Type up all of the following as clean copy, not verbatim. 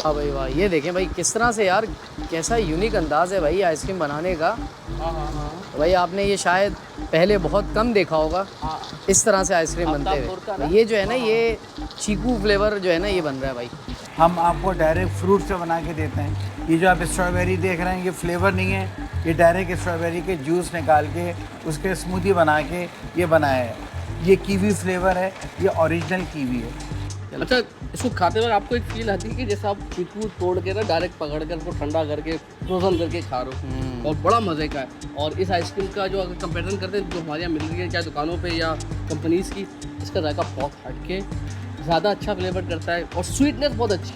हाँ भाई वाह, ये देखें भाई किस तरह से यार, कैसा यूनिक अंदाज़ है भाई आइसक्रीम बनाने का। हाँ। भाई आपने ये शायद पहले बहुत कम देखा होगा हाँ। इस तरह से आइसक्रीम बनते हुए। ये जो है ना, ये चीकू फ्लेवर जो है ना, ये बन रहा है भाई। हम आपको डायरेक्ट फ्रूट से बना के देते हैं। ये जो आप स्ट्रॉबेरी देख रहे हैं, ये फ्लेवर नहीं है, ये डायरेक्ट स्ट्रॉबेरी के जूस निकाल के उसके स्मूदी बना के ये बनाया है। ये कीवी फ्लेवर है, ये ओरिजिनल कीवी है। अच्छा, इसको खाते वक्त आपको एक फील आती है कि जैसे आप चीकू तोड़ के ना डायरेक्ट पकड़ कर उसको ठंडा करके फ्रोजन करके खा रहे हो, और बड़ा मज़े का है। और इस आइसक्रीम का जो अगर कंपेरिजन करते हैं जो हमारे यहाँ मिल रही है चाहे दुकानों पे या कंपनीज़ की, इसका जायका बहुत हटके ज़्यादा अच्छा फ्लेवर करता है और स्वीटनेस बहुत अच्छी।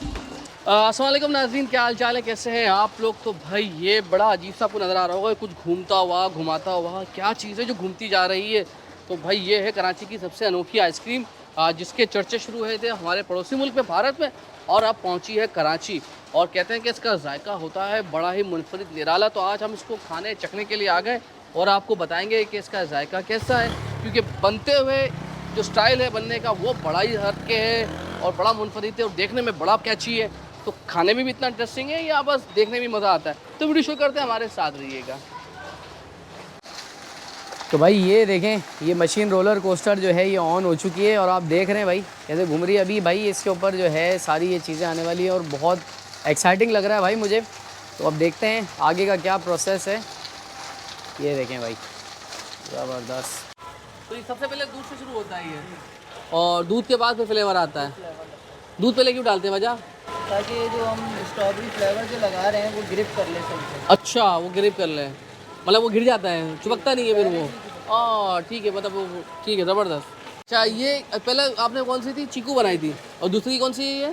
अस्सलाम वालेकुम नाज़रीन, क्या हाल चाल है, कैसे हैं आप लोग। तो भाई ये बड़ा अजीब सा आपको नज़र आ रहा होगा, कुछ घूमता हुआ घुमाता हुआ, क्या चीज़ है जो घूमती जा रही है। तो भाई ये है कराची की सबसे अनोखी आइसक्रीम, जिसके चर्चे शुरू हुए थे हमारे पड़ोसी मुल्क में भारत में, और अब पहुंची है कराची। और कहते हैं कि इसका जायका होता है बड़ा ही मुनफरिद निराला। तो आज हम इसको खाने चखने के लिए आ गए और आपको बताएंगे कि इसका जायका कैसा है, क्योंकि बनते हुए जो स्टाइल है बनने का वो बड़ा ही हटके है और बड़ा मुनफरिद है और देखने में बड़ा कैची है। तो खाने में भी इतना इंटरेस्टिंग है या बस देखने में मज़ा आता है। तो वीडियो शुरू करते हैं, हमारे साथ रहिएगा। तो भाई ये देखें, ये मशीन रोलर कोस्टर जो है ये ऑन हो चुकी है और आप देख रहे हैं भाई कैसे घूम रही है। अभी भाई इसके ऊपर जो है सारी ये चीज़ें आने वाली है और बहुत एक्साइटिंग लग रहा है भाई मुझे। तो अब देखते हैं आगे का क्या प्रोसेस है। ये देखें भाई, ज़बरदस्त। तो ये सबसे पहले दूध से शुरू होता है ये, और दूध के बाद फिर फ्लेवर आता है। दूध पहले क्यों डालते हैं वजह? ताकि ये जो हम स्ट्रॉबेरी फ्लेवर जो लगा रहे हैं वो ग्रिप कर ले सकते। अच्छा, वो ग्रिप कर ले, मतलब वो गिर जाता है, चिपकता नहीं है फिर वो। ठीक है, मतलब वो ठीक है, ज़बरदस्त। अच्छा, ये पहले आपने कौन सी थी, चीकू बनाई थी, और दूसरी कौन सी है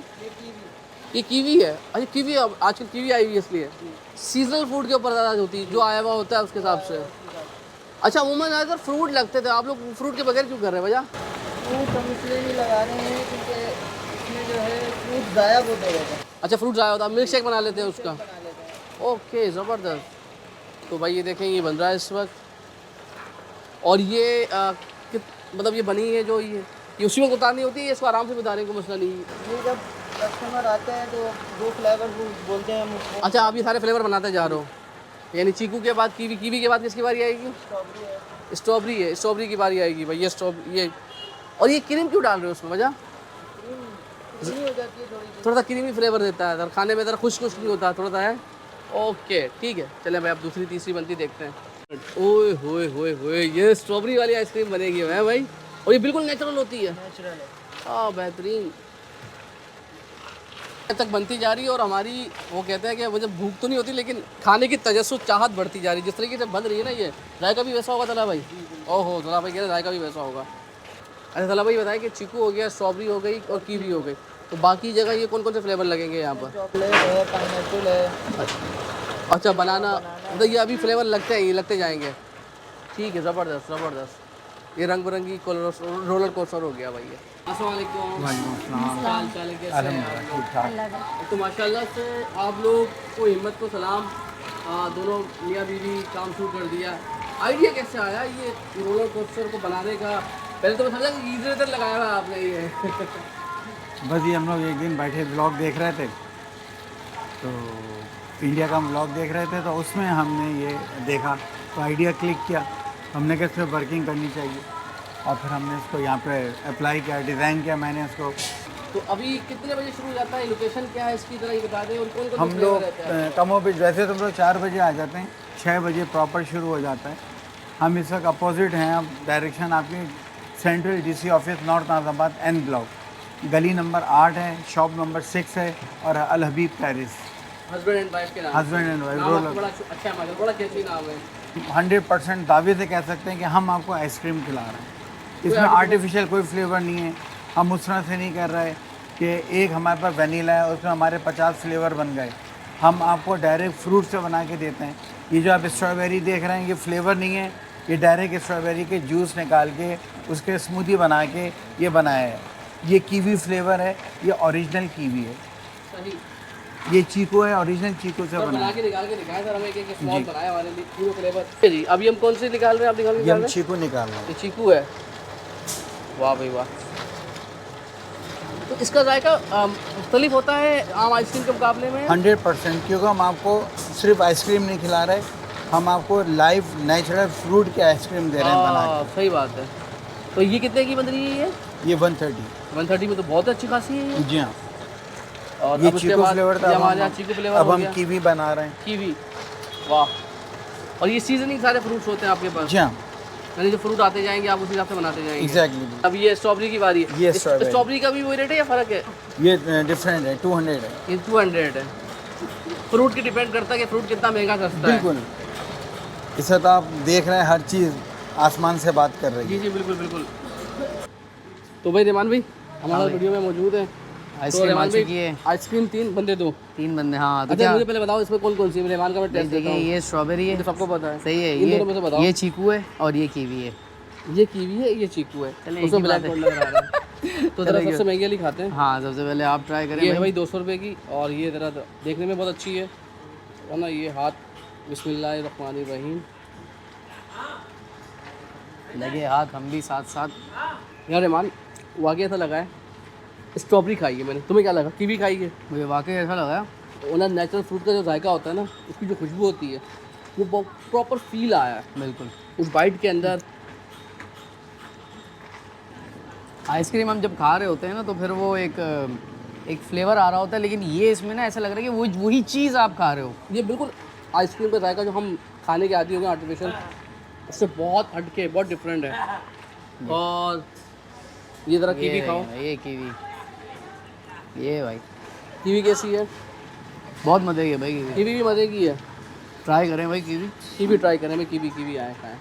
ये कीवी है। अच्छा कीवी, अब आजकल कीवी आई हुई है इसलिए सीजनल फ्रूट के ऊपर ज़्यादा होती है, जो आया हुआ होता है उसके हिसाब से। अच्छा, अमूमन अगर फ्रूट लगते थे, आप लोग फ्रूट के बगैर क्यों कर रहे हैं भैया? फ्रूट हम इसलिए नहीं लगा रहे हैं क्योंकि इसमें जो है फ्रूट ज़ाया बहुत होगा। अच्छा, फ्रूट ज़ाया होता है, मिल्क शेक बना लेते हैं उसका। बना लेते हैं। ओके, ज़बरदस्त। तो भाई ये देखें, ये बन रहा है इस वक्त, और ये मतलब ये बनी है जो ये उसी वक्त उतारनी होती है, इसको आराम से उतारने को मसला नहीं है। ये जब कस्टमर आते हैं तो दो फ्लेवर बोलते हैं हम उसको। अच्छा, आप ये सारे फ्लेवर बनाते जा रहे हो, यानी चीकू के बाद कीवी, कीवी के बाद किसकी बारी आएगी? स्ट्रॉबेरी है। स्ट्रॉबेरी है, स्ट्रॉबेरी की बारी आएगी भाई। ये और ये क्रीम क्यों डाल रहे हो उसमें वजह? क्रीमी हो जाती है थोड़ी सी। थोड़ा सा क्रीमी फ्लेवर देता है और खाने में ज़रा खुश नहीं होता, थोड़ा सा है। ओके ठीक है, चलें भाई, अब दूसरी तीसरी बनती देखते हैं। ओए होए होए होए, ये स्ट्रॉबेरी वाली आइसक्रीम बनेगी है भाई, और ये बिल्कुल नेचुरल होती है। नेचुरल है। बेहतरीन तक बनती जा रही है, और हमारी वो कहते हैं कि मुझे भूख तो नहीं होती लेकिन खाने की तजस्सुस चाहत बढ़ती जा रही है। जिस तरीके से बन रही है ना, ये जायका भी वैसा होगा तला भाई। ओहो, तला भाई कह रहे जायका भी वैसा होगा। अच्छा तला भाई बताए कि चीकू हो गया, स्ट्रॉबेरी हो गई और कीवी हो गई, तो बाकी जगह ये कौन कौन से फ्लेवर लगेंगे यहाँ पर? चॉकलेट है, पाइनएप्पल है। अच्छा, बनाना, मतलब ये अभी फ्लेवर लगते हैं, ये लगते जाएंगे। ठीक है, ज़बरदस्त ज़बरदस्त। ये रंग बिरंगी रोलर कोस्टर हो गया भाई ये। अस्सलाम वालेकुम। हाल चाल है, कैसे हैं? तो माशाल्लाह से आप लोग को हिम्मत को सलाम, दोनों मियाँ बीवी काम शुरू कर दिया। आइडिया कैसे आया ये रोलर कोस्टर को बनाने का? पहले तो मैं समझा कि इधर लगाया हुआ है आपने ये। बस ये हम लोग एक दिन बैठे ब्लॉग देख रहे थे, तो इंडिया का ब्लॉग देख रहे थे, तो उसमें हमने ये देखा तो आइडिया क्लिक किया। हमने कहा इस पर वर्किंग करनी चाहिए, और फिर हमने इसको यहाँ पे अप्लाई किया, डिज़ाइन किया मैंने इसको। तो अभी कितने बजे शुरू हो जाता है, लोकेशन क्या है इसकी तरह ये बता दें, और कौन कौन हम लोग कमो पे वैसे तो हम लोग 4 बजे आ जाते हैं, 6 बजे प्रॉपर शुरू हो जाता है। हम इस वक्त अपोजिट हैं, अब डायरेक्शन आपकी central DC office north Nazabad N block, गली नंबर 8 है, शॉप नंबर 6 है, और Al Habib Paris. Husband and wife के नाम हस्बैंड एंड वाइफ नाम आपका रोलर। बड़ा अच्छा है, मतलब बड़ा कैची नाम है। 100% दावे से कह सकते हैं कि हम आपको आइसक्रीम खिला रहे हैं। इसमें आर्टिफिशियल कोई फ्लेवर नहीं है। हम उस तरह से नहीं कर रहे कि एक हमारे पास वनीला है उसमें हमारे 50 फ्लेवर बन गए। हम आपको डायरेक्ट फ्रूट से बना के देते हैं। ये जो आप स्ट्रॉबेरी देख रहे हैं ये फ्लेवर नहीं है, ये डायरेक्ट स्ट्रॉबेरी के जूस निकाल के उसके स्मूदी बना के ये बनाया है। ये कीवी फ्लेवर है, ये ओरिजिनल कीवी है। सही ये चीकू है, ओरिजिनल चीकू से सर बना बना है। के निकाल के दिखाएं सर, हमें एक स्मॉल बनाया हमारे लिए पूरा फ्लेवर। जी अभी हम कौन से निकाल रहे हैं, आप निकाल ये निकाल हम रहे हैं? चीकू निकाल रहे हैं। ये चीकू है। वाह भाई वाह। तो इसका जायका मुख्तलिफ होता है आम आइसक्रीम के मुकाबले में? 100%, क्योंकि हम आपको सिर्फ आइसक्रीम नहीं खिला रहे, हम आपको लाइव नेचुरल फ्रूट की आइसक्रीम दे रहे हैं बना सही बात है। तो ये कितने की बन रही है ये? के। ये 130। 130 में तो बहुत अच्छी खासी है ये। जी हाँ, और ये अब उसके चीकू बाद फ्लेवर था। ये अब हमारे यहाँ हम चीकू फ्लेवर अब हो हम गया। कीवी बना रहे हैं। कीवी, वाह। और ये सीजनिंग सारे फ्रूट्स होते हैं आपके पास? जी हाँ, यानी जो फ्रूट आते जाएंगे आप उस हिसाब से बनाते जाएंगे? एग्जैक्टली। अब ये स्ट्रॉबेरी की बारी है। ये स्ट्रॉबेरी। स्ट्रॉबेरी का भी वही रेट है या फ़र्क है? ये डिफरेंट है, 200 है। ये 200 है। फ्रूट की डिपेंड करता है कि फ्रूट कितना महंगा सस्ता है। बिल्कुल, इसे तो आप देख रहे हैं, हर चीज़ आसमान से बात कर रही जी है। जी बिल्कुल बिल्कुल। तो भाई रेमान भाई हमारा वीडियो में मौजूद है। तो आइसक्रीम आ रेमान भाई चुकी है। आइसक्रीम 3 बंदे 2। 3 बंदे, हाँ। तो अच्छा क्या मुझे पहले बताओ इसमें कौन कौन सी है? रेमान का मैं टेस्ट देता देखिए, हूँ। ये स्ट्रॉबेरी है, ये तो सबको पता है। सही है। इन दोनों में से बताओ। ये चीकू है और ये कीवी है। ये कीवी है, ये चीकू है। चलिए, एक उसमें ही ब्लैक बात है। नजर आ रहा है। तो जरा सबसे महंगी वाली खाते हैं। हाँ, सबसे पहले आप ट्राई करें ये है भाई। भाई 200 रुपये की, और ये ज़रा देखने में बहुत अच्छी है ना। ये हाथ, बिस्मिल्लाहिर्रहमानिर्रहीम। लगे हाथ हम भी साथ साथ। यार रहमान वाकई ऐसा लगा है, स्ट्रॉबेरी खाई है मैंने। तुम्हें क्या लगा? कीवी खाई है? मुझे वाकई ऐसा लगा। वो ना नेचुरल फ्रूट का जो जायका होता है ना, उसकी जो खुशबू होती है, वो प्रॉपर फील आया है बिल्कुल। उस बाइट के अंदर। आइसक्रीम हम जब खा रहे होते हैं ना तो फिर वो एक फ्लेवर आ रहा होता है, लेकिन ये इसमें ना ऐसा लग रहा है कि वो वही चीज़ आप खा रहे हो। ये बिल्कुल आइसक्रीम का जायका जो हम खाने के आदी हो गए आर्टिफिशियल, उससे बहुत हटके, बहुत डिफरेंट है। और ये ज़रा कीवी खाओ। ये कीवी, ये भाई कीवी कैसी है? बहुत मज़े की है भाई कीवी। कीवी भी मज़े की है। ट्राई करें भाई कीवी। कीवी ट्राई करें। मैं कीवी आए खाएँ।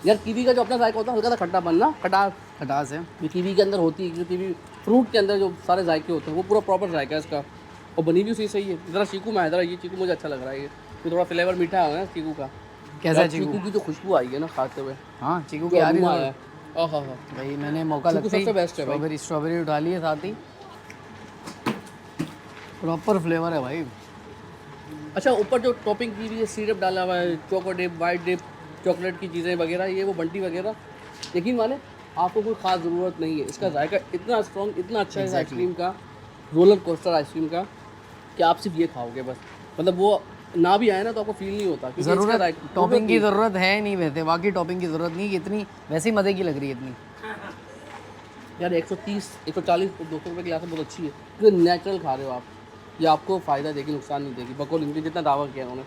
यार कीवी का जो अपना जायका होता है, हल्का सा खट्टापन ना, खटास है। ये कीवी के अंदर होती है, क्योंकि कीवी फ्रूट के अंदर जो सारे जायके होते हैं वो पूरा प्रॉपर जायका है इसका, और बनी भी उसी सही है। ज़रा चीकू में है, ज़रा ये चीकू मुझे अच्छा लग रहा है। ये थोड़ा फ्लेवर मीठा है ना चीकू का। कैसा यार, चीकू? चीकू की जो खुशबू आई है ना खाते हुए, हाँ, चीकू की जो आ रही अरोमा है है, हाँ भाई। मैंने मौका चीकू लगता ही सबसे best है भाई। स्ट्रॉबेरी उठा ली है साथ ही। प्रॉपर फ्लेवर है भाई। अच्छा, ऊपर जो टॉपिंग की हुई है, सिरप डाला हुआ है, choco dip, white dip, chocolate की चीज़ें वगैरह, ये वो बंटी वगैरह, यकीन माने आपको कोई ख़ास ज़रूरत नहीं है। इसका जायका इतना स्ट्रॉन्ग, इतना अच्छा है आइसक्रीम का, रोलर कोस्टर आइसक्रीम का, कि आप सिर्फ ये खाओगे बस। मतलब वो ना भी आए ना तो आपको फील नहीं होता, क्योंकि इसका जायका- टॉपिंग की ज़रूरत है नहीं वैसे, बाकी टॉपिंग की ज़रूरत नहीं, इतनी वैसे ही मज़े की लग रही है इतनी। यार 130, 140, 200 रुपये की ग्लास बहुत अच्छी है, क्योंकि नेचुरल खा रहे हो आप। ये आपको फ़ायदा देगी, नुकसान नहीं देगी, बकौल इनकी जितना दावा किया उन्होंने।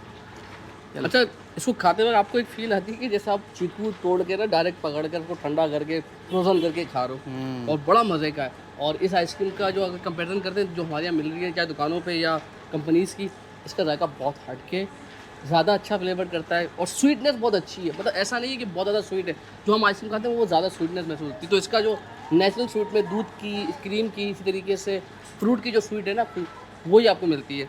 अच्छा, इसको खाते वक्त आपको एक फील आती है कि जैसे आप चीकू तोड़ के ना डायरेक्ट पकड़ कर उसको ठंडा करके फ्रोजन करके खा रहे हो, और बड़ा मज़े का है। और इस आइसक्रीम का जो अगर कंपेरिजन करते हैं जो हमारे यहाँ मिल रही है, चाहे दुकानों पे या कंपनीज़ की, इसका जायका बहुत हटके, ज़्यादा अच्छा फ्लेवर करता है, और स्वीटनेस बहुत अच्छी है। मतलब ऐसा नहीं है कि बहुत ज़्यादा स्वीट है, जो हम आइसक्रीम खाते हैं वो ज़्यादा स्वीटनेस महसूस होती है। तो इसका जो नेचुरल स्वीट में दूध की, क्रीम की, इसी तरीके से फ्रूट की जो स्वीट है ना, वही आपको मिलती है।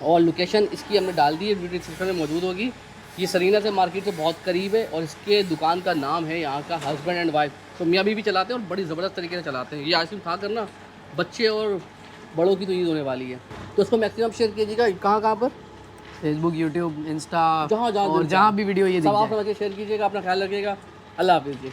और लोकेशन इसकी हमने डाल दी है, वीडियो डिस्क्रिप्शन में मौजूद होगी। ये सरीना से मार्केट से बहुत करीब है, और इसके दुकान का नाम है यहाँ का हस्बैंड एंड वाइफ। तो मियाँ बीवी चलाते हैं और बड़ी ज़बरदस्त तरीके से चलाते हैं। ये आइसक्रीम खा कर ना बच्चे और बड़ों की तो ईद होने वाली है। तो इसको मैक्सिमम शेयर कीजिएगा। कहाँ पर? फेसबुक, यूट्यूब, इंस्टा, जहाँ और जहाँ भी वीडियो ये सब दिख आप जाए। समझ के शेयर कीजिएगा। अपना ख्याल रखिएगा। अल्लाह हाफिज़ जी।